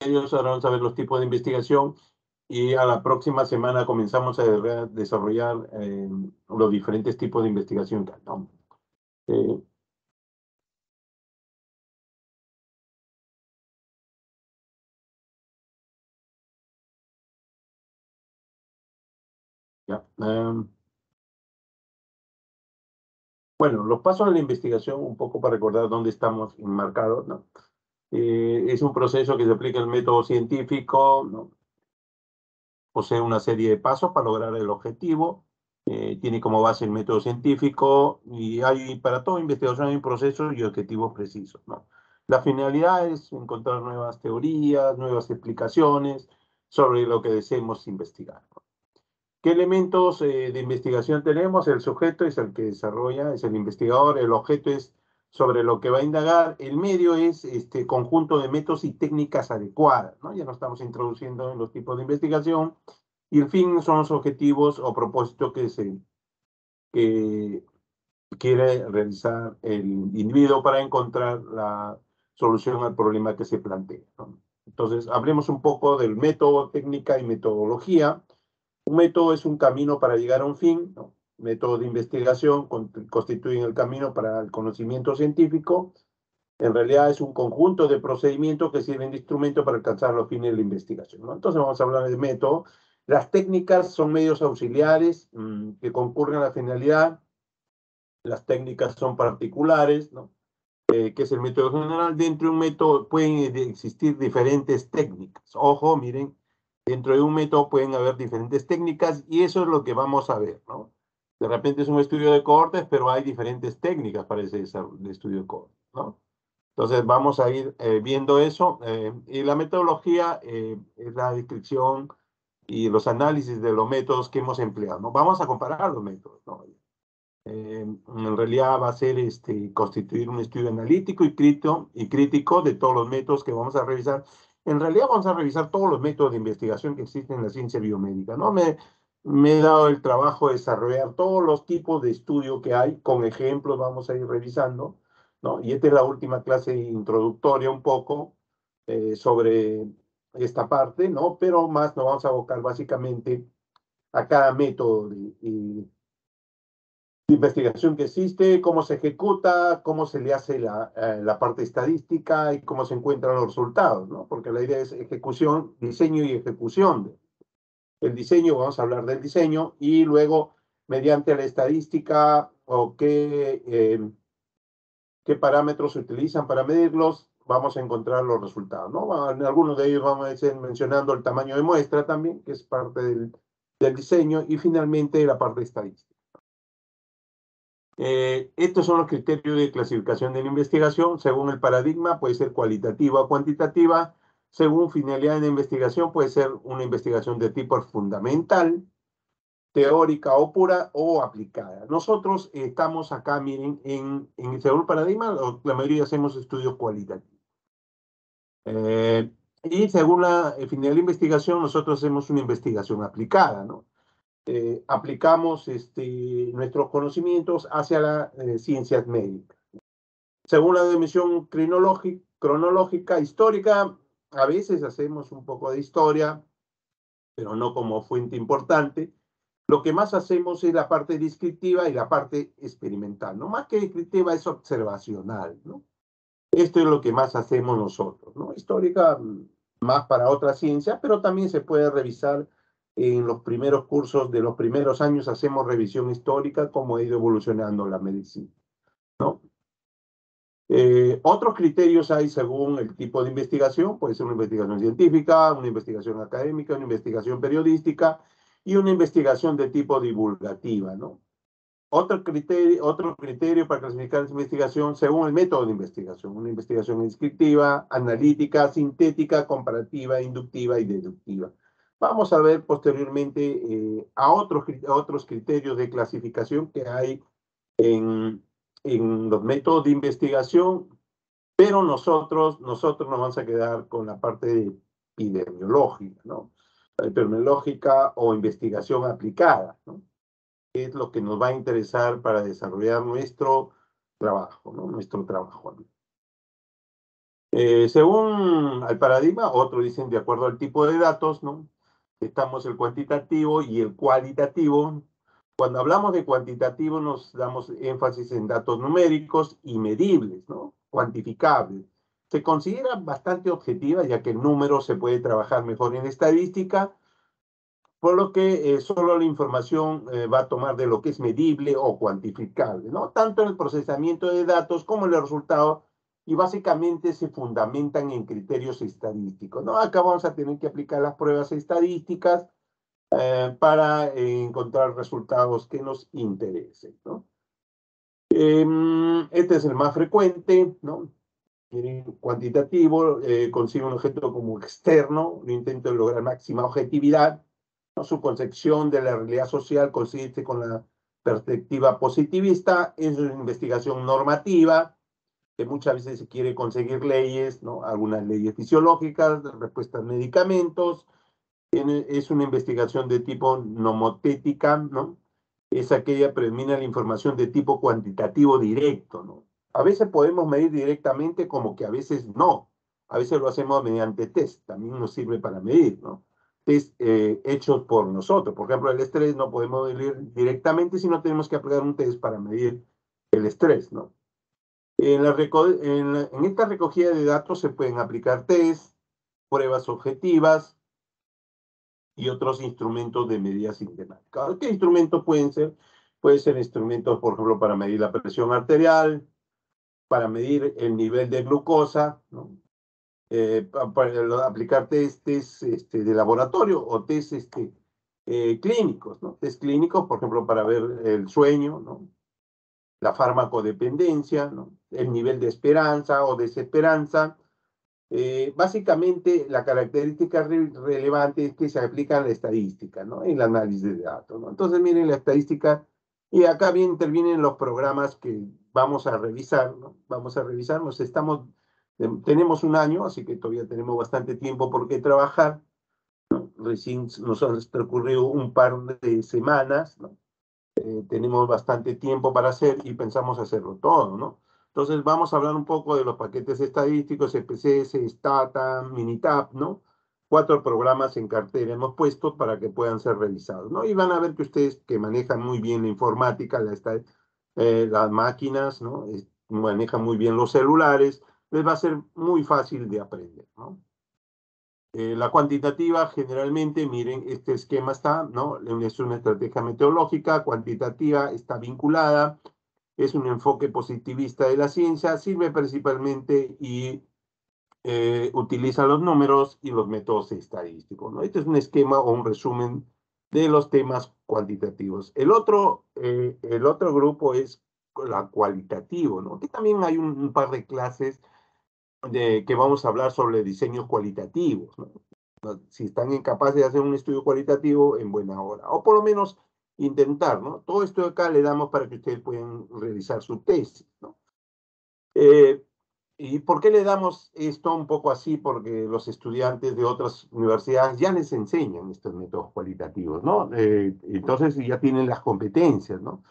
criterios, ahora vamos a ver los tipos de investigación y a la próxima semana comenzamos a desarrollar los diferentes tipos de investigación que hay, ¿no? Ya, bueno, los pasos de la investigación, un poco para recordar dónde estamos enmarcados, ¿no? Es un proceso que se aplica el método científico, ¿no? Posee una serie de pasos para lograr el objetivo, tiene como base el método científico y hay para toda investigación hay un proceso y objetivos precisos, ¿no? La finalidad es encontrar nuevas teorías, nuevas explicaciones sobre lo que deseemos investigar, ¿no? ¿Qué elementos de investigación tenemos? El sujeto es el que desarrolla, es el investigador, el objeto es sobre lo que va a indagar, el medio es este conjunto de métodos y técnicas adecuadas, ¿no? Ya nos estamos introduciendo en los tipos de investigación, y el fin son los objetivos o propósitos que quiere realizar el individuo para encontrar la solución al problema que se plantea, ¿no? Entonces, hablemos un poco del método, técnica y metodología. Un método es un camino para llegar a un fin, ¿no? Métodos de investigación constituyen el camino para el conocimiento científico. En realidad es un conjunto de procedimientos que sirven de instrumento para alcanzar los fines de la investigación, ¿no? Entonces vamos a hablar de método. Las técnicas son medios auxiliares que concurren a la finalidad. Las técnicas son particulares, ¿no? Que es el método general. Dentro de un método pueden existir diferentes técnicas. Ojo, miren, dentro de un método pueden haber diferentes técnicas y eso es lo que vamos a ver, ¿no? De repente es un estudio de cohortes, pero hay diferentes técnicas para ese estudio de cohortes, ¿no? Entonces vamos a ir viendo eso. Y la metodología es la descripción y los análisis de los métodos que hemos empleado, ¿no? Vamos a comparar los métodos, ¿no? En realidad va a ser constituir un estudio analítico y crítico de todos los métodos que vamos a revisar. En realidad vamos a revisar todos los métodos de investigación que existen en la ciencia biomédica, ¿no? Me he dado el trabajo de desarrollar todos los tipos de estudio que hay, con ejemplos vamos a ir revisando, ¿no? Y esta es la última clase introductoria un poco sobre esta parte, ¿no? Pero más nos vamos a abocar básicamente a cada método de investigación que existe, cómo se ejecuta, cómo se le hace la parte estadística y cómo se encuentran los resultados, ¿no? Porque la idea es ejecución, diseño y ejecución. El diseño, vamos a hablar del diseño, y luego, mediante la estadística o qué parámetros se utilizan para medirlos, vamos a encontrar los resultados, ¿no? En algunos de ellos vamos a ir mencionando el tamaño de muestra también, que es parte del diseño, y finalmente la parte estadística. Estos son los criterios de clasificación de la investigación. Según el paradigma, puede ser cualitativa o cuantitativa. Según finalidad de la investigación, puede ser una investigación de tipo fundamental, teórica o pura o aplicada. Nosotros estamos acá, miren, según el paradigma, la mayoría hacemos estudios cualitativos. Y según la finalidad de la investigación, nosotros hacemos una investigación aplicada, ¿no? Aplicamos nuestros conocimientos hacia las ciencias médicas. Según la dimensión cronológica, histórica, a veces hacemos un poco de historia, pero no como fuente importante. Lo que más hacemos es la parte descriptiva y la parte experimental, ¿no? Más que descriptiva es observacional, ¿no? Esto es lo que más hacemos nosotros, ¿no? Histórica, más para otras ciencias, pero también se puede revisar en los primeros cursos de los primeros años, hacemos revisión histórica, cómo ha ido evolucionando la medicina, ¿no? Otros criterios hay según el tipo de investigación, puede ser una investigación científica, una investigación académica, una investigación periodística y una investigación de tipo divulgativa, ¿no? Otro criterio para clasificar esa investigación según el método de investigación, una investigación descriptiva, analítica, sintética, comparativa, inductiva y deductiva. Vamos a ver posteriormente a otros criterios de clasificación que hay en los métodos de investigación, pero nosotros nos vamos a quedar con la parte epidemiológica, ¿no? Epidemiológica o investigación aplicada, ¿no? Es lo que nos va a interesar para desarrollar nuestro trabajo, ¿no? Nuestro trabajo, ¿no? Según el paradigma, otros dicen de acuerdo al tipo de datos, ¿no? Estamos el cuantitativo y el cualitativo. Cuando hablamos de cuantitativo nos damos énfasis en datos numéricos y medibles, ¿no? Cuantificables. Se considera bastante objetiva ya que el número se puede trabajar mejor en estadística, por lo que solo la información va a tomar de lo que es medible o cuantificable, ¿no? Tanto en el procesamiento de datos como en el resultado, y básicamente se fundamentan en criterios estadísticos, ¿no? Acá vamos a tener que aplicar las pruebas estadísticas para encontrar resultados que nos interesen, ¿no? Este es el más frecuente, ¿no? Cuantitativo, concibe un objeto como externo, un intento de lograr máxima objetividad, ¿no? Su concepción de la realidad social consiste con la perspectiva positivista, es una investigación normativa, que muchas veces se quiere conseguir leyes, ¿no? Algunas leyes fisiológicas, respuestas a medicamentos, es una investigación de tipo nomotética, ¿no? Es aquella que predomina la información de tipo cuantitativo directo, ¿no? A veces podemos medir directamente como que a veces no. A veces lo hacemos mediante test, también nos sirve para medir, ¿no? Test hechos por nosotros. Por ejemplo, el estrés no podemos medir directamente, sino tenemos que aplicar un test para medir el estrés, ¿no? En esta recogida de datos se pueden aplicar test, pruebas objetivas, y otros instrumentos de medida sistemática. ¿Qué instrumentos pueden ser? Pueden ser instrumentos, por ejemplo, para medir la presión arterial, para medir el nivel de glucosa, ¿no? Para aplicar testes de laboratorio o test clínicos, ¿no? Test clínicos, por ejemplo, para ver el sueño, ¿no? La farmacodependencia, ¿no? El nivel de esperanza o desesperanza. Básicamente, la característica relevante es que se aplica la estadística, ¿no? El análisis de datos, ¿no? Entonces, miren la estadística, y acá bien intervienen los programas que vamos a revisar, ¿no? Vamos a revisar, tenemos un año, así que todavía tenemos bastante tiempo por qué trabajar, ¿no? Recién nos han transcurrido un par de semanas, ¿no? Tenemos bastante tiempo para hacer y pensamos hacerlo todo, ¿no? Entonces vamos a hablar un poco de los paquetes estadísticos, EPCS, Stata, Minitab, ¿no? 4 programas en cartera hemos puesto para que puedan ser revisados, ¿no? Y van a ver que ustedes que manejan muy bien la informática, las máquinas, ¿no? Manejan muy bien los celulares, les va a ser muy fácil de aprender, ¿no? La cuantitativa, generalmente, miren, este esquema está, ¿no? Es una estrategia meteorológica, cuantitativa, está vinculada, es un enfoque positivista de la ciencia, sirve principalmente y utiliza los números y los métodos estadísticos, ¿no? Este es un esquema o un resumen de los temas cuantitativos. El otro grupo es la cualitativo, ¿no? Que también hay un par de clases que vamos a hablar sobre diseños cualitativos, ¿no? Si están incapaces de hacer un estudio cualitativo, en buena hora, o por lo menos intentar, ¿no? Todo esto de acá le damos para que ustedes puedan realizar su tesis, ¿no? Eh, ¿Y por qué le damos esto un poco así? Porque los estudiantes de otras universidades ya les enseñan estos métodos cualitativos, ¿no? Entonces ya tienen las competencias, ¿no?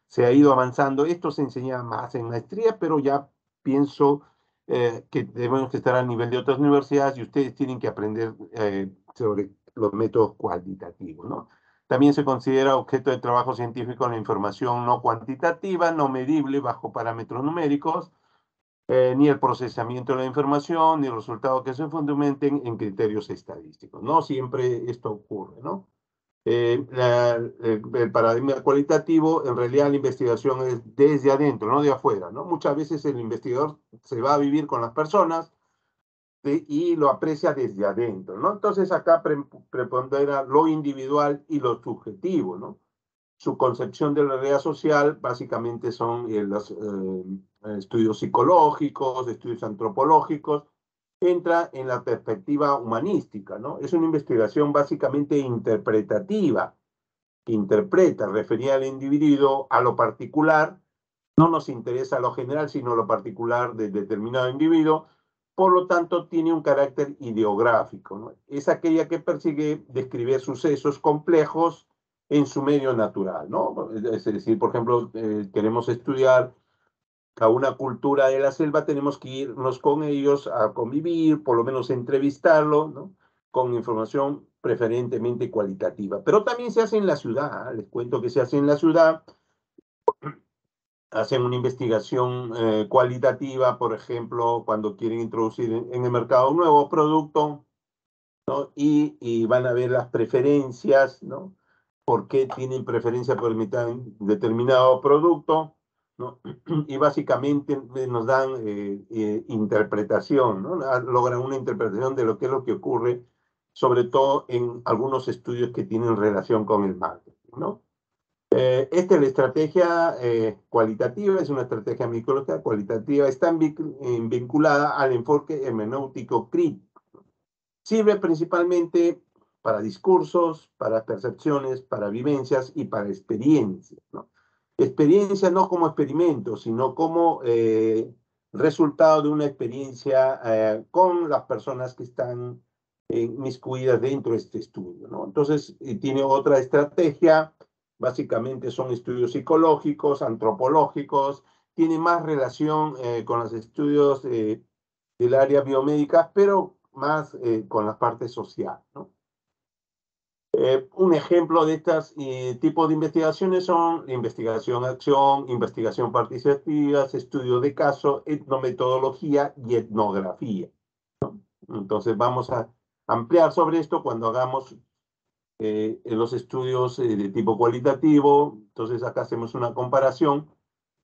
Se ha ido avanzando. Esto se enseña más en maestría, pero ya pienso que debemos estar al nivel de otras universidades y ustedes tienen que aprender sobre los métodos cuantitativos, ¿no? También se considera objeto de trabajo científico la información no cuantitativa, no medible bajo parámetros numéricos, ni el procesamiento de la información, ni los resultados que se fundamenten en criterios estadísticos. No siempre esto ocurre, ¿no? El paradigma cualitativo, en realidad la investigación es desde adentro, no de afuera, ¿no? Muchas veces el investigador se va a vivir con las personas y lo aprecia desde adentro, ¿no? Entonces acá prepondera lo individual y lo subjetivo, ¿no? Su concepción de la realidad social básicamente son los estudios psicológicos, estudios antropológicos, entra en la perspectiva humanística, ¿no? Es una investigación básicamente interpretativa, que interpreta, refería al individuo a lo particular, no nos interesa lo general, sino lo particular de determinado individuo, por lo tanto tiene un carácter ideográfico, ¿no? Es aquella que persigue describir sucesos complejos en su medio natural, ¿no? Es decir, por ejemplo, queremos estudiar a una cultura de la selva, tenemos que irnos con ellos a convivir, por lo menos entrevistarlo, ¿no? Con información preferentemente cualitativa. Pero también se hace en la ciudad, ¿eh? Les cuento que se hace en la ciudad, hacen una investigación cualitativa, por ejemplo, cuando quieren introducir en el mercado un nuevo producto, ¿no? Y van a ver las preferencias, ¿no? ¿Por qué tienen preferencia por determinado producto? ¿No? Y básicamente nos dan interpretación, ¿no? Logran una interpretación de lo que ocurre, sobre todo en algunos estudios que tienen relación con el marketing, ¿no? Esta es la estrategia cualitativa, es una estrategia micrológica cualitativa, está vinculada al enfoque hermenéutico crítico. Sirve principalmente para discursos, para percepciones, para vivencias y para experiencias, ¿no? Experiencia no como experimento, sino como resultado de una experiencia con las personas que están inmiscuidas dentro de este estudio, ¿no? Entonces, tiene otra estrategia, básicamente son estudios psicológicos, antropológicos, tiene más relación con los estudios del área biomédica, pero más con la parte social, ¿no? Un ejemplo de estos tipos de investigaciones son investigación-acción, investigación participativa, estudio de caso, etnometodología y etnografía. Entonces vamos a ampliar sobre esto cuando hagamos los estudios de tipo cualitativo. Entonces acá hacemos una comparación,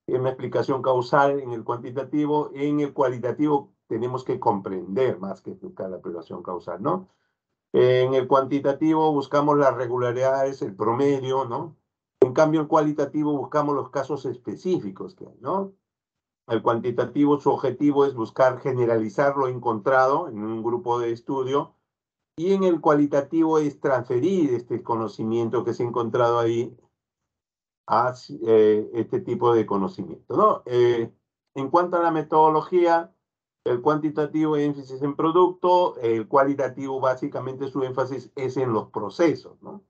una explicación causal en el cuantitativo. En el cualitativo tenemos que comprender más que buscar la explicación causal, ¿no? En el cuantitativo buscamos las regularidades, el promedio, ¿no? En cambio, en cualitativo buscamos los casos específicos que hay, ¿no? El cuantitativo, su objetivo es buscar generalizar lo encontrado en un grupo de estudio, y en el cualitativo es transferir este conocimiento que se ha encontrado ahí a este tipo de conocimiento, ¿no? En cuanto a la metodología, el cuantitativo es énfasis en producto, el cualitativo básicamente su énfasis es en los procesos, ¿no?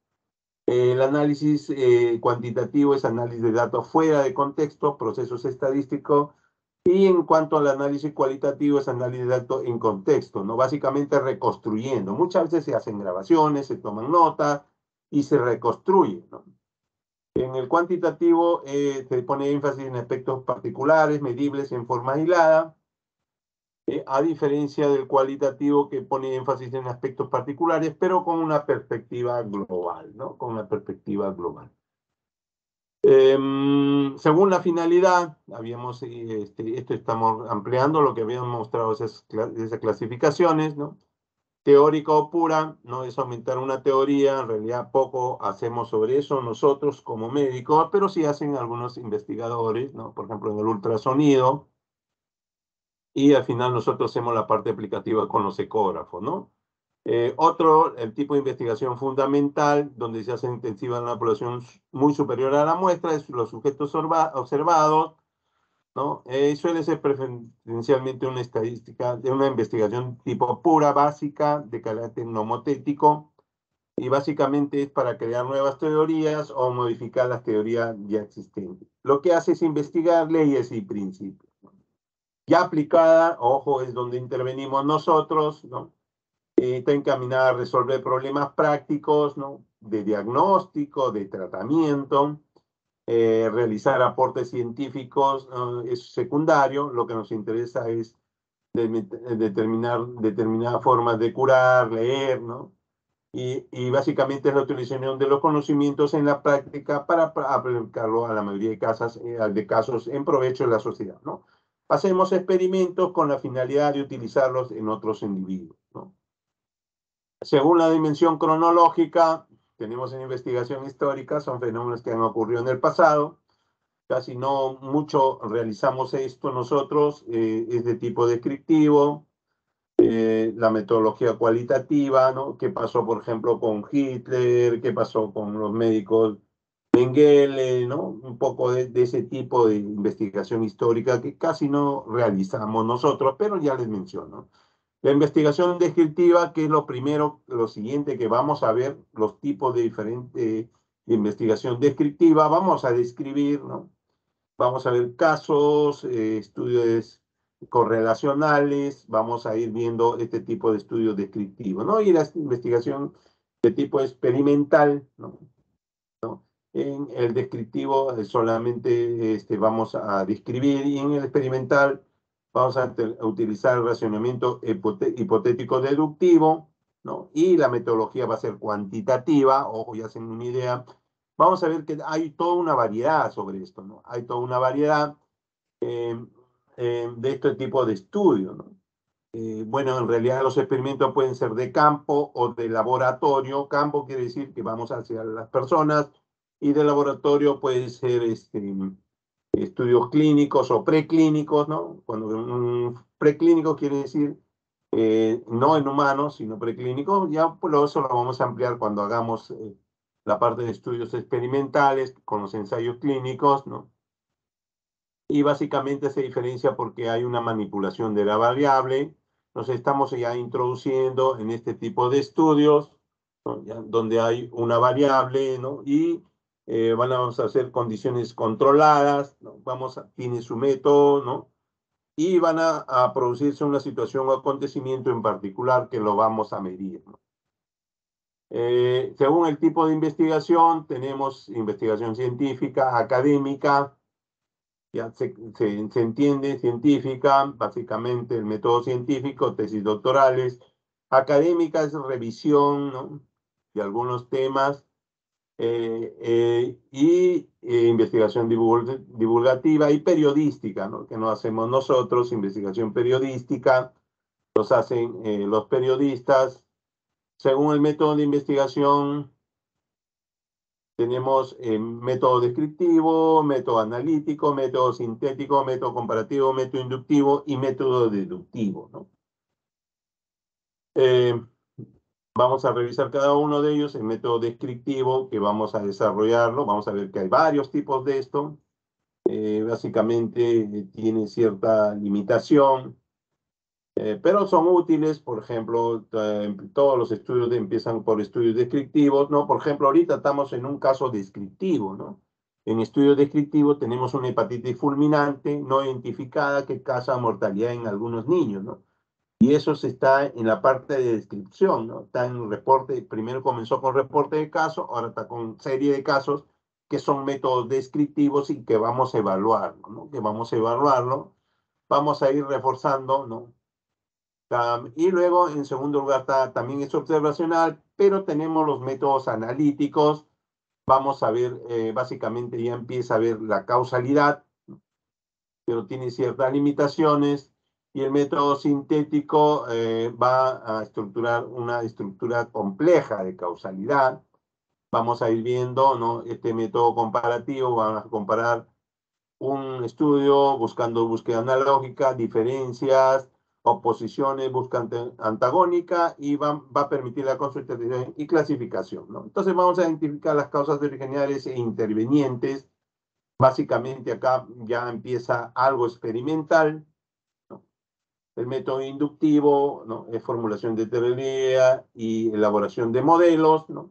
El análisis cuantitativo es análisis de datos fuera de contexto, procesos estadísticos, y en cuanto al análisis cualitativo es análisis de datos en contexto, ¿no? Básicamente reconstruyendo. Muchas veces se hacen grabaciones, se toman notas y se reconstruye, ¿no? En el cuantitativo se pone énfasis en aspectos particulares, medibles en forma aislada, a diferencia del cualitativo que pone énfasis en aspectos particulares, pero con una perspectiva global, ¿no? Con una perspectiva global. Según la finalidad, esto estamos ampliando lo que habíamos mostrado esas clasificaciones, ¿no? Teórica o pura, no es aumentar una teoría, en realidad poco hacemos sobre eso nosotros como médicos, pero sí hacen algunos investigadores, ¿no? Por ejemplo, en el ultrasonido, y al final nosotros hacemos la parte aplicativa con los ecógrafos, ¿no? El tipo de investigación fundamental, donde se hace intensiva en una población muy superior a la muestra, es los sujetos observados, ¿no? Suele ser preferencialmente una estadística, de una investigación tipo pura, básica, de carácter nomotético, y básicamente es para crear nuevas teorías o modificar las teorías ya existentes. Lo que hace es investigar leyes y principios, ¿no? Ya aplicada, ojo, es donde intervenimos nosotros, ¿no? Está encaminada a resolver problemas prácticos, ¿no? De diagnóstico, de tratamiento. Realizar aportes científicos es secundario. Lo que nos interesa es determinar determinadas formas de curar, leer, ¿no? Y básicamente es la utilización de los conocimientos en la práctica para aplicarlo a la mayoría de casos en provecho de la sociedad, ¿no? Hacemos experimentos con la finalidad de utilizarlos en otros individuos, ¿no? Según la dimensión cronológica, tenemos en investigación histórica, son fenómenos que han ocurrido en el pasado. Casi no mucho realizamos esto nosotros, es de tipo descriptivo, la metodología cualitativa, ¿no? ¿Qué pasó, por ejemplo, con Hitler? ¿Qué pasó con los médicos Mengele, ¿no? Un poco de ese tipo de investigación histórica que casi no realizamos nosotros, pero ya les menciono. La investigación descriptiva, que es lo siguiente que vamos a ver, los tipos de diferente de investigación descriptiva, vamos a describir, ¿no? Vamos a ver casos, estudios correlacionales, vamos a ir viendo este tipo de estudios descriptivos, ¿no? Y la investigación de tipo experimental, ¿no? En el descriptivo solamente vamos a describir y en el experimental vamos a utilizar el racionamiento hipotético deductivo, ¿no? Y la metodología va a ser cuantitativa, ojo, ya hacen una idea. Vamos a ver que hay toda una variedad sobre esto, ¿no? Hay toda una variedad eh, de este tipo de estudios, ¿no? Bueno, en realidad los experimentos pueden ser de campo o de laboratorio. Campo quiere decir que vamos hacia las personas y de laboratorio puede ser estudios clínicos o preclínicos, ¿no? Cuando un preclínico quiere decir no en humanos, sino preclínico, ya pues eso lo vamos a ampliar cuando hagamos la parte de estudios experimentales con los ensayos clínicos, ¿no? Y básicamente se diferencia porque hay una manipulación de la variable. Nos estamos ya introduciendo en este tipo de estudios, ¿no? Ya, donde hay una variable, ¿no? Y vamos a hacer condiciones controladas, ¿no? Tiene su método, ¿no? Y van a producirse una situación o acontecimiento en particular que lo vamos a medir, ¿no? Según el tipo de investigación, tenemos investigación científica, académica, ya se entiende, científica, básicamente el método científico, tesis doctorales, académica es revisión, ¿no? De algunos temas, investigación divulgativa y periodística, ¿no? Que no hacemos nosotros, investigación periodística, los hacen los periodistas. Según el método de investigación, tenemos método descriptivo, método analítico, método sintético, método comparativo, método inductivo y método deductivo, ¿no? Eh, Vamos a revisar cada uno de ellos, el método descriptivo que vamos a desarrollarlo. Vamos a ver que hay varios tipos de esto. Básicamente tiene cierta limitación. Pero son útiles, por ejemplo, todos los estudios empiezan por estudios descriptivos, ¿no? Por ejemplo, ahorita estamos en un caso descriptivo, ¿no? En estudio descriptivo tenemos una hepatitis fulminante no identificada que causa mortalidad en algunos niños, ¿no? Y eso se está en la parte de descripción, ¿no? Está en el reporte, primero comenzó con reporte de caso, ahora está con serie de casos que son métodos descriptivos y que vamos a evaluarlo, ¿no? Que vamos a evaluarlo, vamos a ir reforzando, ¿no? Y luego, en segundo lugar, también es observacional, pero tenemos los métodos analíticos. Vamos a ver, básicamente ya empieza a ver la causalidad, pero tiene ciertas limitaciones. Y el método sintético va a estructurar una estructura compleja de causalidad. Vamos a ir viendo, ¿no? Este método comparativo, vamos a comparar un estudio buscando búsqueda analógica, diferencias, oposiciones, búsqueda antagónica y va a permitir la consultación y clasificación, ¿no? Entonces vamos a identificar las causas originarias e intervenientes. Básicamente acá ya empieza algo experimental, ¿no? El método inductivo, ¿no? Es formulación de teoría y elaboración de modelos, ¿no?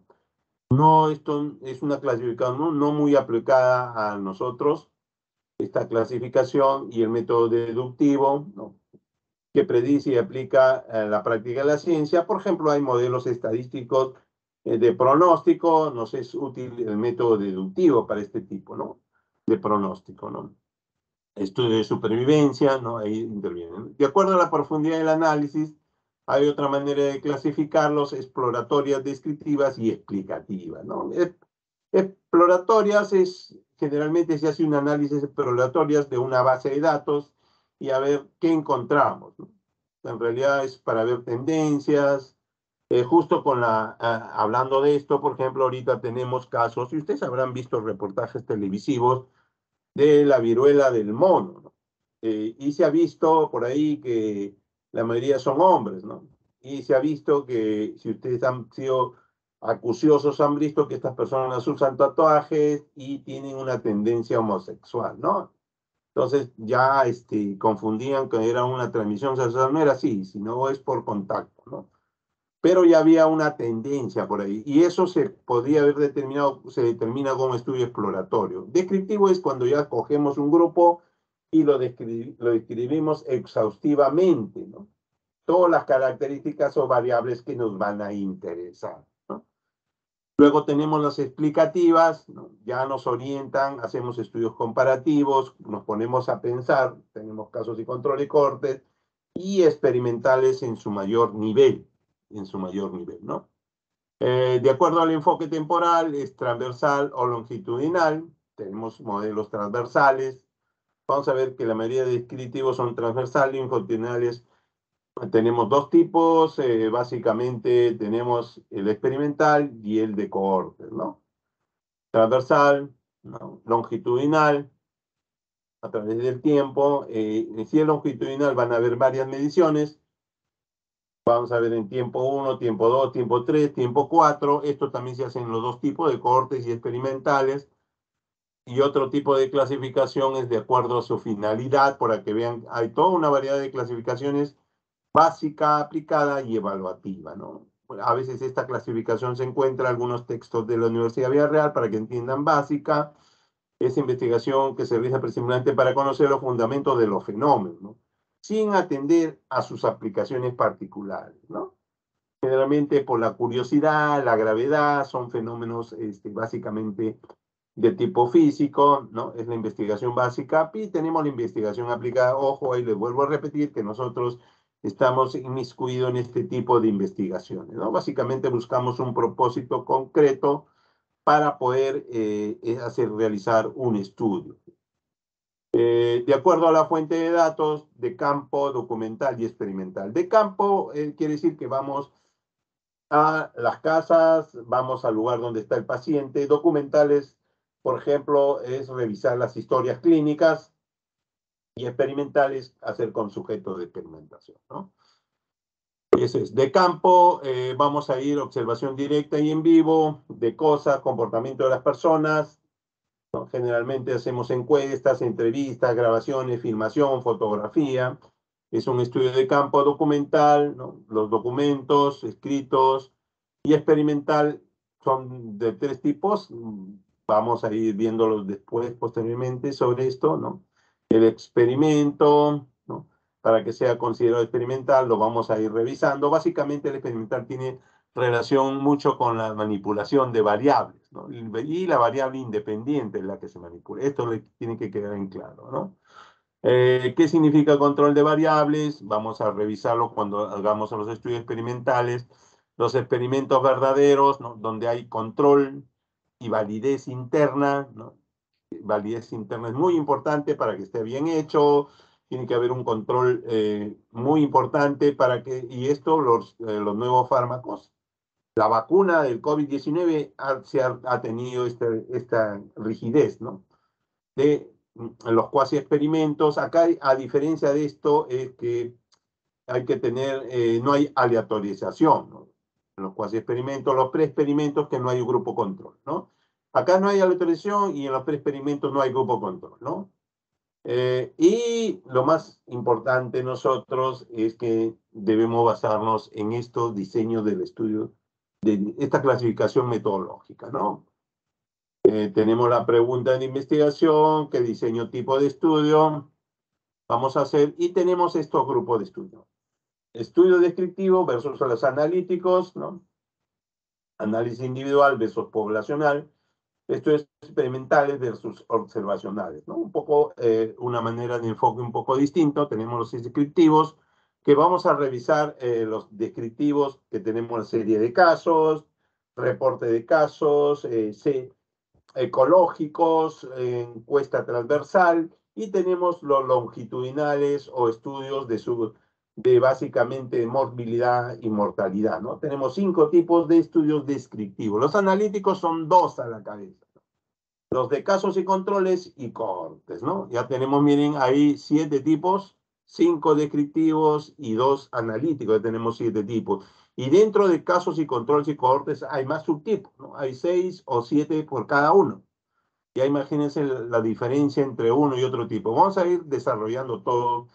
No, esto es una clasificación no muy aplicada a nosotros, esta clasificación y el método deductivo, ¿no? Que predice y aplica la práctica de la ciencia. Por ejemplo, hay modelos estadísticos de pronóstico, nos es útil el método deductivo para este tipo, ¿no? De pronóstico, ¿no? Estudio de supervivencia, ¿no? Ahí intervienen. De acuerdo a la profundidad del análisis, hay otra manera de clasificarlos, exploratorias, descriptivas y explicativas, ¿no? Exploratorias generalmente se hace un análisis exploratorias de una base de datos y a ver qué encontramos, ¿no? En realidad es para ver tendencias. Justo hablando de esto, por ejemplo, ahorita tenemos casos, y ustedes habrán visto reportajes televisivos de la viruela del mono, ¿no? Y se ha visto por ahí que la mayoría son hombres, ¿no? Y se ha visto que si ustedes han sido acuciosos, han visto que estas personas usan tatuajes y tienen una tendencia homosexual, ¿no? Entonces ya confundían que era una transmisión sexual, no era así, sino es por contacto, ¿no? pero ya había una tendencia por ahí, y eso se podría haber determinado, se determina como estudio exploratorio. Descriptivo es cuando ya cogemos un grupo y lo describimos exhaustivamente, ¿no? Todas las características o variables que nos van a interesar, ¿no? Luego tenemos las explicativas, ¿no? Ya nos orientan, hacemos estudios comparativos, nos ponemos a pensar, tenemos casos y control y cortes, y experimentales en su mayor nivel, ¿no? De acuerdo al enfoque temporal, es transversal o longitudinal, tenemos modelos transversales, vamos a ver que la mayoría de descriptivos son transversales, longitudinales. Tenemos dos tipos, básicamente tenemos el experimental y el de cohortes, ¿no? Transversal, ¿no? Longitudinal, a través del tiempo. Si es longitudinal van a haber varias mediciones. Vamos a ver en tiempo 1, tiempo 2, tiempo 3, tiempo 4. Esto también se hace en los dos tipos de cohortes y experimentales. Y otro tipo de clasificación es de acuerdo a su finalidad, para que vean, hay toda una variedad de clasificaciones básica, aplicada y evaluativa, ¿no? A veces esta clasificación se encuentra en algunos textos de la Universidad Villarreal para que entiendan básica. Es investigación que se realiza principalmente para conocer los fundamentos de los fenómenos, ¿no? Sin atender a sus aplicaciones particulares, ¿no? Generalmente por la curiosidad, la gravedad, son fenómenos básicamente de tipo físico, ¿no? Es la investigación básica, y tenemos la investigación aplicada. Ojo, ahí les vuelvo a repetir que nosotros estamos inmiscuidos en este tipo de investigaciones, ¿no? Básicamente buscamos un propósito concreto para poder realizar un estudio. De acuerdo a la fuente de datos de campo, documental y experimental. De campo quiere decir que vamos a las casas, vamos al lugar donde está el paciente. Documentales, por ejemplo, es revisar las historias clínicas, y experimentales, hacer con sujetos de experimentación, ¿no? Ese es. De campo, vamos a ir observación directa y en vivo de cosas, comportamiento de las personas, ¿no? Generalmente hacemos encuestas, entrevistas, grabaciones, filmación, fotografía. Es un estudio de campo documental, ¿no? Los documentos escritos, y experimental son de tres tipos. Vamos a ir viéndolos después, posteriormente, sobre esto, ¿no? El experimento, ¿no? Para que sea considerado experimental, lo vamos a ir revisando. Básicamente, el experimental tiene relación mucho con la manipulación de variables, ¿no? Y la variable independiente es la que se manipula. Esto le tiene que quedar en claro, ¿no? ¿Qué significa control de variables? Vamos a revisarlo cuando hagamos los estudios experimentales. Los experimentos verdaderos, ¿no? Donde hay control y validez interna, ¿no? Validez interna es muy importante para que esté bien hecho. Tiene que haber un control muy importante para que, y esto, los nuevos fármacos, la vacuna del COVID-19 ha tenido esta rigidez, ¿no? De los cuasi experimentos. Acá, a diferencia de esto, es que hay que tener, no hay aleatorización, ¿no? En los cuasi experimentos, los pre-experimentos, que no hay un grupo control, ¿no? Acá no hay aleatorización y en los pre-experimentos no hay grupo control, ¿no? Y lo más importante nosotros es que debemos basarnos en estos diseños del estudio, de esta clasificación metodológica, ¿no? Tenemos la pregunta de investigación, qué diseño tipo de estudio vamos a hacer, y tenemos estos grupos de estudio. Estudio descriptivo versus los analíticos, ¿no? Análisis individual versus poblacional. Estudios experimentales versus observacionales, ¿no? Un poco, una manera de enfoque un poco distinto. Tenemos los descriptivos, que vamos a revisar los descriptivos, que tenemos la serie de casos, reporte de casos, ecológicos, encuesta transversal, y tenemos los longitudinales o estudios de básicamente morbilidad y mortalidad, ¿no? Tenemos 5 tipos de estudios descriptivos. Los analíticos son 2 a la cabeza. Los de casos y controles y cohortes, ¿no? Ya tenemos, miren, ahí 7 tipos, 5 descriptivos y 2 analíticos. Ya tenemos 7 tipos. Y dentro de casos y controles y cohortes hay más subtipos, ¿no? Hay 6 o 7 por cada uno. Ya imagínense la diferencia entre uno y otro tipo. Vamos a ir desarrollando todo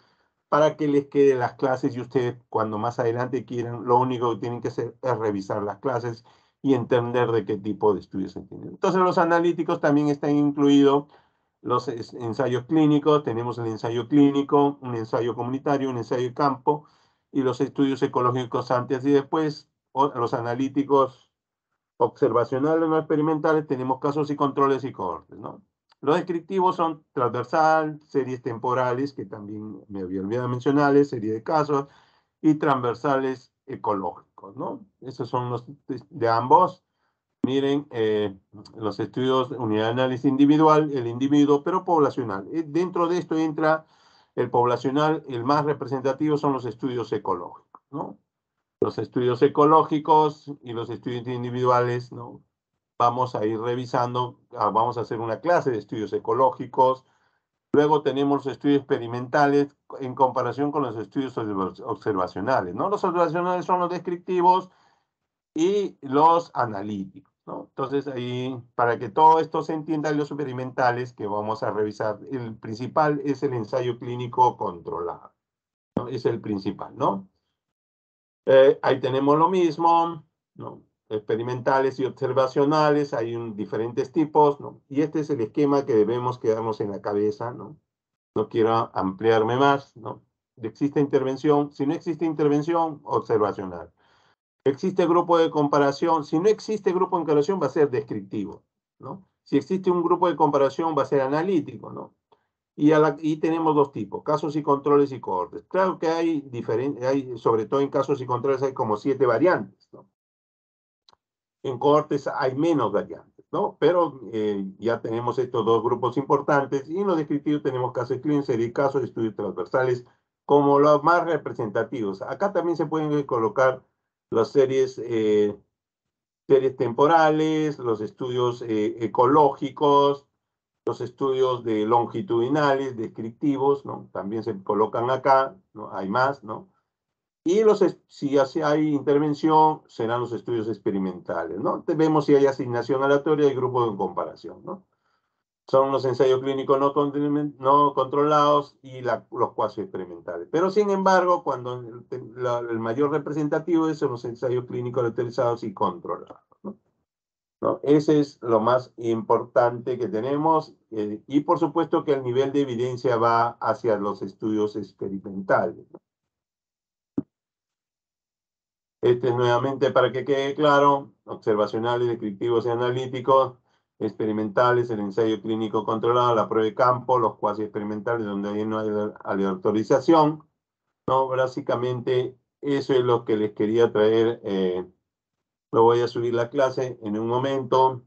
para que les quede las clases y ustedes cuando más adelante quieran, lo único que tienen que hacer es revisar las clases y entender de qué tipo de estudios se tienen. Entonces los analíticos también están incluidos los ensayos clínicos, tenemos el ensayo clínico, un ensayo comunitario, un ensayo de campo y los estudios ecológicos antes y después, los analíticos observacionales no experimentales, tenemos casos y controles y cohortes, ¿no? Los descriptivos son transversal, series temporales, que también me había olvidado mencionarles, serie de casos, y transversales ecológicos, ¿no? Esos son los de ambos. Miren, los estudios, unidad de análisis individual, el individuo, pero poblacional. Dentro de esto entra el poblacional, el más representativo son los estudios ecológicos, ¿no? Los estudios ecológicos y los estudios individuales, ¿no? Vamos a ir revisando, vamos a hacer una clase de estudios ecológicos. Luego tenemos los estudios experimentales en comparación con los estudios observacionales, ¿no? Los observacionales son los descriptivos y los analíticos, ¿no? Entonces, ahí, para que todo esto se entienda, los experimentales que vamos a revisar, el principal es el ensayo clínico controlado, ¿no? Es el principal, ¿no? Ahí tenemos lo mismo, ¿no? Experimentales y observacionales, hay diferentes tipos, ¿no? Y este es el esquema que debemos quedarnos en la cabeza, ¿no? No quiero ampliarme más, ¿no? Existe intervención, si no existe intervención, observacional. Existe grupo de comparación, si no existe grupo de comparación va a ser descriptivo, ¿no? Si existe un grupo de comparación va a ser analítico, ¿no? Y tenemos dos tipos, casos y controles y cohortes. Claro que sobre todo en casos y controles hay como 7 variantes, ¿no? En cohortes hay menos variantes, ¿no? Pero ya tenemos estos dos grupos importantes y en los descriptivos tenemos casos clínicos, serie de casos, estudios transversales como los más representativos. Acá también se pueden colocar las series temporales, los estudios ecológicos, los estudios de longitudinales, descriptivos, ¿no? También se colocan acá, ¿no? Hay más, ¿no? Y si hay intervención, serán los estudios experimentales, ¿no? Vemos si hay asignación aleatoria y grupo de comparación, ¿no? Son los ensayos clínicos no controlados y los cuasi experimentales. Pero sin embargo, cuando el mayor representativo son los ensayos clínicos autorizados y controlados, ¿no? ¿No? Ese es lo más importante que tenemos y por supuesto que el nivel de evidencia va hacia los estudios experimentales, ¿no? Este es nuevamente para que quede claro, observacionales, descriptivos y analíticos, experimentales, el ensayo clínico controlado, la prueba de campo, los cuasi experimentales donde ahí no hay autorización, ¿no? Básicamente eso es lo que les quería traer, lo voy a subir la clase en un momento,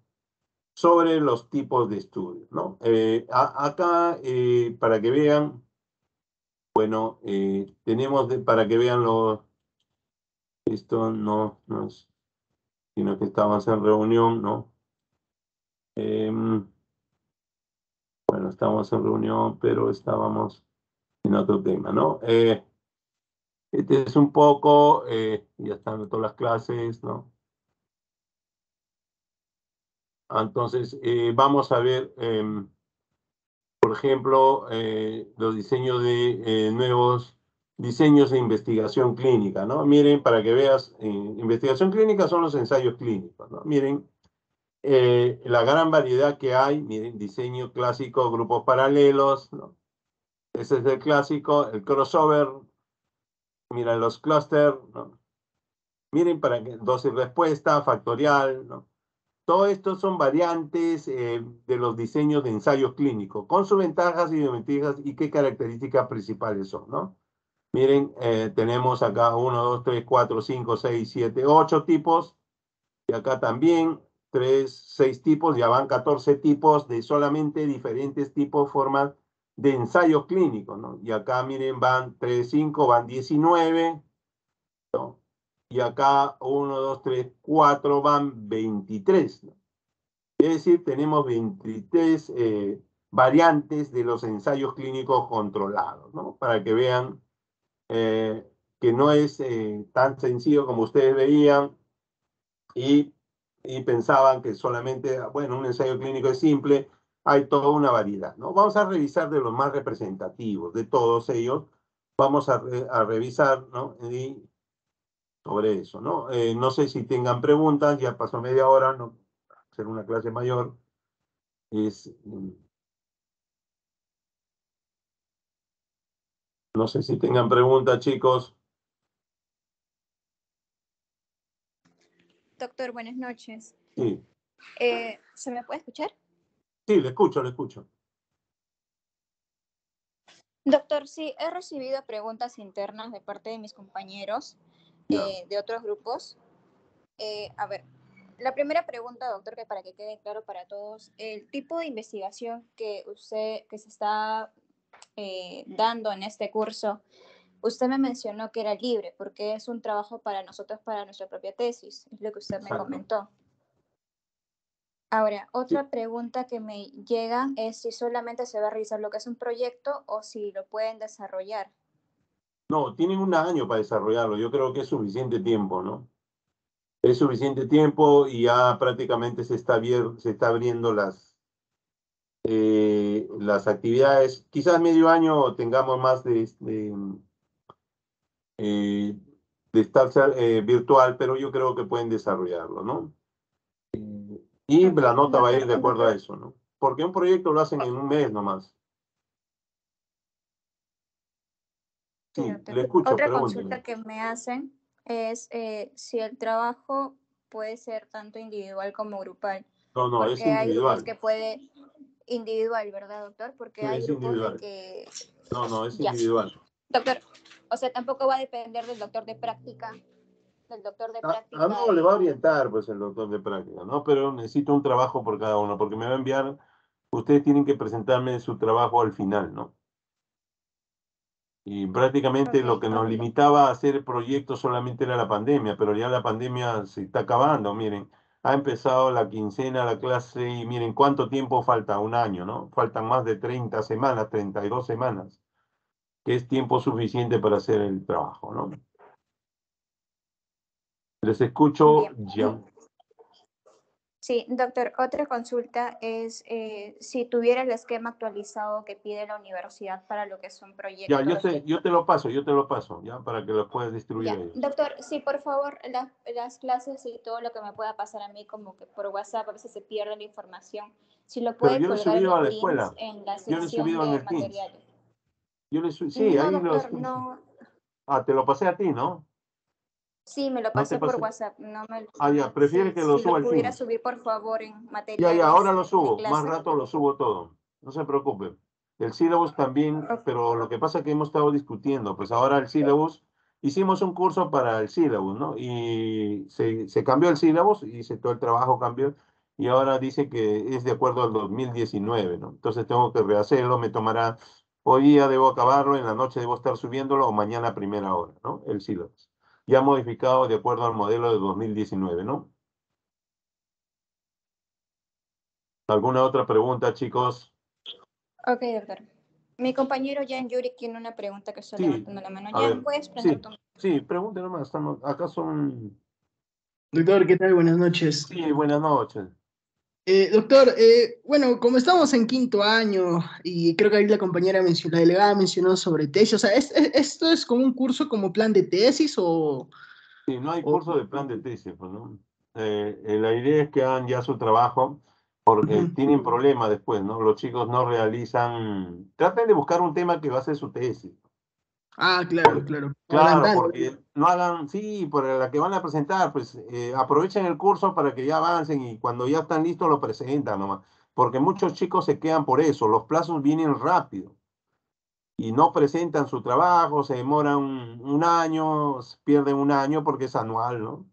sobre los tipos de estudios, ¿no? Acá, para que vean, bueno, tenemos para que vean esto no es, sino que estamos en reunión, ¿no? Bueno, estamos en reunión, pero estábamos en otro tema, ¿no? Este es un poco, ya están todas las clases, ¿no? Entonces, vamos a ver, por ejemplo, los diseños de nuevos diseños de investigación clínica, ¿no? Miren, para que veas, investigación clínica son los ensayos clínicos, ¿no? Miren, la gran variedad que hay, miren, diseño clásico, grupos paralelos, ¿no? Ese es el clásico, el crossover, miren los clústeres, ¿no? Miren, para que dosis respuesta, factorial, ¿no? Todo esto son variantes de los diseños de ensayos clínicos, con sus ventajas y desventajas y qué características principales son, ¿no? Miren, tenemos acá 1, 2, 3, 4, 5, 6, 7, 8 tipos. Y acá también 6 tipos, ya van 14 tipos de solamente diferentes tipos, formas de ensayo clínico, ¿no? Y acá miren, van 3, 5, van 19, ¿no? Y acá 1, 2, 3, 4, van 23, ¿no? Es decir, tenemos 23 variantes de los ensayos clínicos controlados, ¿no? Para que vean que no es tan sencillo como ustedes veían y, y pensaban que solamente, bueno, un ensayo clínico es simple, hay toda una variedad, ¿no? Vamos a revisar de los más representativos de todos ellos vamos a revisar, ¿no? Y sobre eso, ¿no? No sé si tengan preguntas, ya pasó media hora, no ser una clase mayor. No sé si tengan preguntas, chicos. Doctor, buenas noches. Sí, ¿Se me puede escuchar? sí, le escucho, le escucho. Doctor, sí, he recibido preguntas internas de parte de mis compañeros Ya. de otros grupos. A ver, la primera pregunta, doctor, que para que quede claro para todos, el tipo de investigación que se está dando en este curso, usted me mencionó que era libre porque es un trabajo para nosotros, para nuestra propia tesis, es lo que usted me Exacto. comentó. Ahora, Sí. otra pregunta que me llega es si solamente se va a realizar lo que es un proyecto o si lo pueden desarrollar. No, tienen un año para desarrollarlo. Yo creo que es suficiente tiempo, ¿no? Es suficiente tiempo y ya prácticamente se está abriendo las actividades. Quizás medio año tengamos más eh, de estar virtual, pero yo creo que pueden desarrollarlo, ¿no? Y la Okay. nota va a ir Doctor, de acuerdo a eso, ¿no? Porque un proyecto lo hacen en un mes nomás. sí, Sí, doctor. le escucho, Otra pregúnteme. consulta que me hacen es si el trabajo puede ser tanto individual como grupal, No, no, es porque hay grupos individual. que puede individual, ¿verdad, doctor? Sí, Porque hay es grupos de individual. que No, no, es ya, individual. doctor, o sea, tampoco va a depender del doctor de No, práctica le va a y orientar pues el doctor de práctica, ¿no? Pero necesito un trabajo por cada uno, porque me va a enviar, ustedes tienen que presentarme su trabajo al final, ¿no? Y prácticamente lo okay, que nos limitaba a hacer proyectos solamente era la pandemia, pero ya la pandemia se está acabando, miren, ha empezado la quincena, la clase, y miren cuánto tiempo falta, un año, ¿no? Faltan más de 30 semanas, 32 semanas, que es tiempo suficiente para hacer el trabajo, ¿no? Les escucho bien. ya. Sí, doctor, otra consulta es si tuviera el esquema actualizado que pide la universidad para lo que son Ya, proyectos. yo te lo paso, ya, para que lo puedas distribuir a Ya, ellos. doctor, sí, por favor, las clases y todo lo que me pueda pasar a mí, como que por WhatsApp a veces se pierde la información, si lo Pero puede yo lo he colgar en subido a los la links escuela, en la yo lo he sección subido en de el Teams. materiales. Sí, No, ahí los... doctor, no. Ah, te lo pasé a ti, ¿no? Sí, me lo No te pasó por pasé. WhatsApp. No me, Ah, ya, prefiere sí, que lo si suba lo al pudiera Teams. subir, por favor, en Ya, ahora materiales lo de subo, más clase. rato lo subo todo. No se preocupe. El syllabus también, Ok, pero lo que pasa es que hemos estado discutiendo, pues ahora el syllabus, hicimos un curso para el syllabus, ¿no? Y se cambió el syllabus, hice todo el trabajo, cambió, y ahora dice que es de acuerdo al 2019, ¿no? Entonces tengo que rehacerlo, me tomará, hoy día debo acabarlo, en la noche debo estar subiéndolo, o mañana a primera hora, ¿no? El syllabus. Ya modificado de acuerdo al modelo de 2019, ¿no? ¿Alguna otra pregunta, chicos? ok, doctor. Mi compañero Jan Yuri tiene una pregunta que está Sí, levantando la mano. a Jan, ver, ¿puedes prender sí, tu... sí, pregunte nomás, estamos, acá son, Doctor, ¿qué tal? Buenas noches. sí, buenas noches. Doctor, bueno, como estamos en quinto año y creo que ahí la compañera mencionó, la delegada mencionó sobre tesis, o sea, ¿esto es como un curso como plan de tesis Sí, no hay o- curso de plan de tesis, pues, ¿no? La idea es que hagan ya su trabajo porque Ujú. tienen problemas después, ¿no? Los chicos no realizan, traten de buscar un tema que va a ser su tesis. Ah, claro, claro, Claro, adelantando. porque no hagan, sí, por la que van a presentar, pues aprovechen el curso para que ya avancen y cuando ya están listos lo presentan nomás. Porque muchos chicos se quedan por eso, los plazos vienen rápido y no presentan su trabajo, se demoran un año, pierden un año porque es anual, ¿no?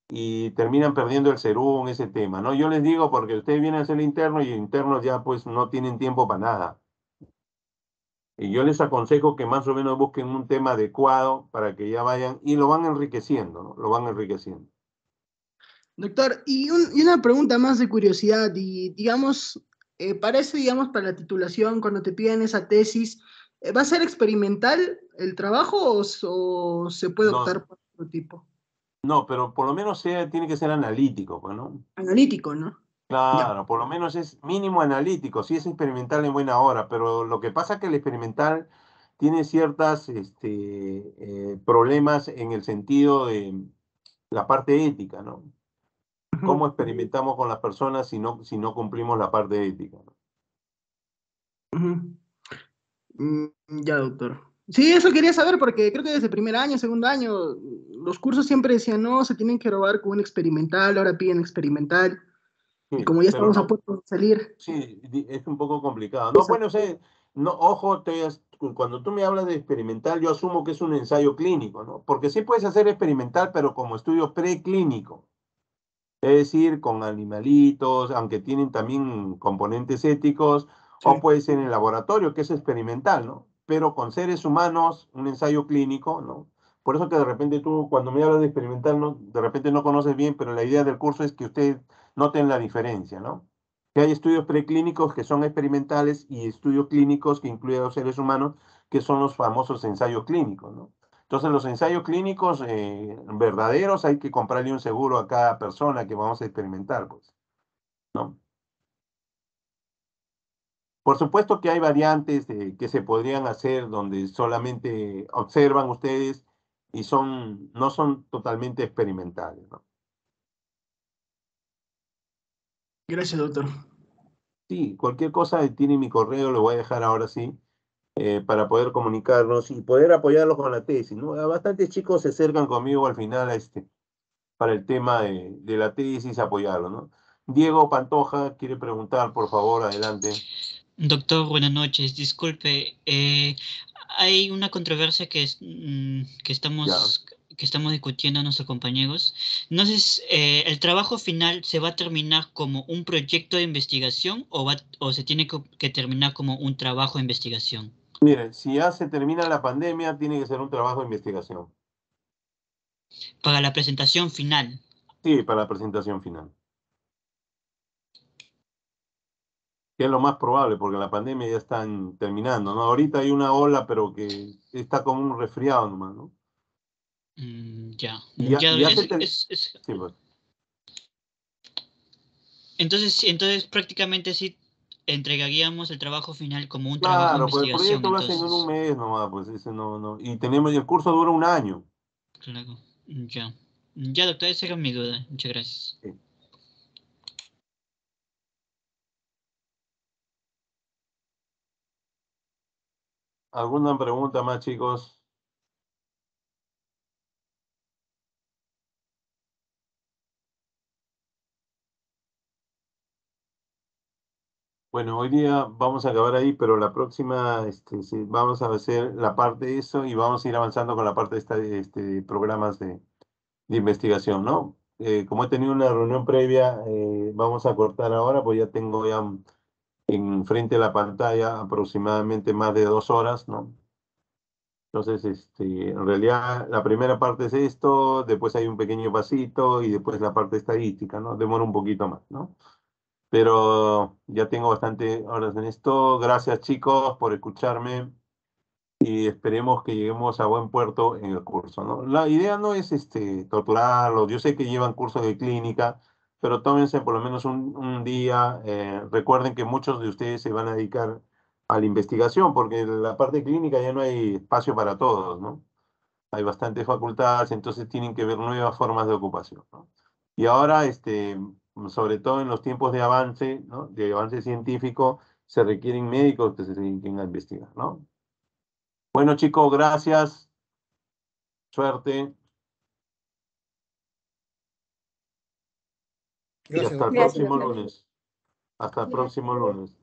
Y terminan perdiendo el en ese tema, ¿no? Yo les digo porque ustedes vienen a ser internos y internos ya pues no tienen tiempo para nada. Y yo les aconsejo que más o menos busquen un tema adecuado para que ya vayan y lo van enriqueciendo, ¿no? Lo van enriqueciendo. Doctor, y una pregunta más de curiosidad, y digamos, parece, digamos, para la titulación, cuando te piden esa tesis, ¿va a ser experimental el trabajo o se puede No, optar por otro tipo? no, pero por lo menos tiene que ser analítico, pues, ¿no? Analítico, ¿no? Ya. Claro, por lo menos es mínimo analítico, sí es experimental en buena hora, pero lo que pasa es que el experimental tiene ciertas problemas en el sentido de la parte ética, ¿no? ¿Cómo experimentamos con las personas si no cumplimos la parte ética, ¿no? Ujú. Ya, doctor. Sí, eso quería saber porque creo que desde primer año, segundo año, los cursos siempre decían, no, se tienen que robar con un experimental, ahora piden experimental, y Sí, como ya pero estamos a no, punto de salir. sí, es un poco complicado. No, bueno, o sea, no, ojo, cuando tú me hablas de experimental, yo asumo que es un ensayo clínico, ¿no? Porque sí puedes hacer experimental, pero como estudio preclínico. Es decir, con animalitos, aunque tienen también componentes éticos, o Sí. puede ser en el laboratorio, que es experimental, ¿no? Pero con seres humanos, un ensayo clínico, ¿no? Por eso que de repente tú, cuando me hablas de experimental, no, de repente no conoces bien, pero la idea del curso es que ustedes noten la diferencia, ¿no? Que hay estudios preclínicos que son experimentales y estudios clínicos que incluyen a los seres humanos, que son los famosos ensayos clínicos, ¿no? Entonces, los ensayos clínicos verdaderos hay que comprarle un seguro a cada persona que vamos a experimentar, pues, ¿no? Por supuesto que hay variantes que se podrían hacer donde solamente observan ustedes y no son totalmente experimentales, ¿no? Gracias, doctor. Sí, cualquier cosa tiene mi correo, lo voy a dejar ahora sí, para poder comunicarnos y poder apoyarlos con la tesis, ¿no? Bastantes chicos se acercan conmigo al final para el tema de la tesis, apoyarlo, ¿no? Diego Pantoja quiere preguntar, por favor, adelante. Doctor, buenas noches. Disculpe, hay una controversia Ya. que estamos discutiendo nuestros compañeros. No sé, ¿el trabajo final se va a terminar como un proyecto de investigación o se tiene que terminar como un trabajo de investigación? Miren, si ya se termina la pandemia, tiene que ser un trabajo de investigación. Para la presentación final. Sí, para la presentación final. Que es lo más probable, porque la pandemia ya están terminando, ¿no? Ahorita hay una ola, pero que está como un resfriado nomás, ¿no? Ya, Ya, ya, ya se te... Sí, pues. entonces prácticamente sí entregaríamos el trabajo final como un trabajo de Claro, pues el investigación, proyecto lo hacen en un entonces. mes nomás, pues ese no. Y el curso dura un año. Claro, ya. Ya, doctor, esa era mi duda. Muchas gracias. Sí. ¿Alguna pregunta más, chicos? Bueno, hoy día vamos a acabar ahí, pero la próxima sí, vamos a hacer la parte de eso y vamos a ir avanzando con la parte de programas de investigación, ¿no? Como he tenido una reunión previa, vamos a cortar ahora, pues ya tengo ya enfrente de la pantalla aproximadamente más de 2 horas, ¿no? Entonces, en realidad la primera parte es esto, después hay un pequeño pasito y después la parte estadística, ¿no? Demora un poquito más, ¿no? Pero ya tengo bastante horas en esto. Gracias, chicos, por escucharme y esperemos que lleguemos a buen puerto en el curso, ¿no? La idea no es torturarlos. Yo sé que llevan cursos de clínica, pero tómense por lo menos un día. Recuerden que muchos de ustedes se van a dedicar a la investigación, porque en la parte clínica ya no hay espacio para todos, ¿no? Hay bastantes facultades, entonces tienen que ver nuevas formas de ocupación, ¿no? Y ahora, sobre todo en los tiempos de avance, ¿no? De avance científico, se requieren médicos que se dediquen a investigar, ¿no? Bueno, chicos, gracias. Suerte y Gracias, hasta el doctor. Gracias, próximo doctor. lunes. Hasta el Gracias. próximo lunes.